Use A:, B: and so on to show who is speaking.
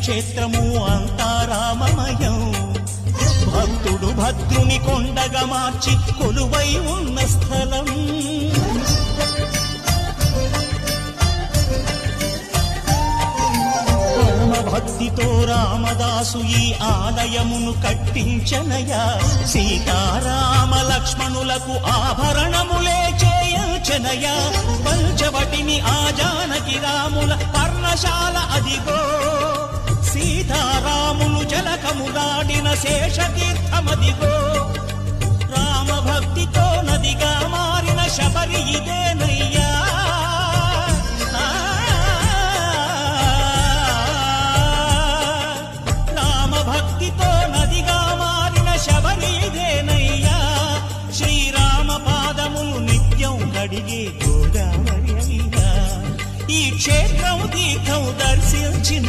A: పుణ్యక్షేత్రము అంతా రామమయం. భక్తుడు భద్రుని కొండగా మార్చి కొలువై ఉన్న స్థలం. భక్తితో రామదాసు ఈ ఆలయమును కట్టించనయా. సీతారామ లక్ష్మణులకు ఆభరణములే చేయించనయా. పంచవటిని ఆ జానకి రాముల పర్ణశాల అదిగో. సీతారాములు జలకములాడిన శేషతీర్థమదిగో. రామభక్తితో నదిగా మారిన శబరి ఇదేనయ్యా. భక్తితో నదిగా మారిన శబరి ఇదేనయ్యా. శ్రీరామ పాదములు నిత్యం కడిగే గోదావరి అయ్యా. ఈ క్షేత్రం తీర్థం దర్శించిన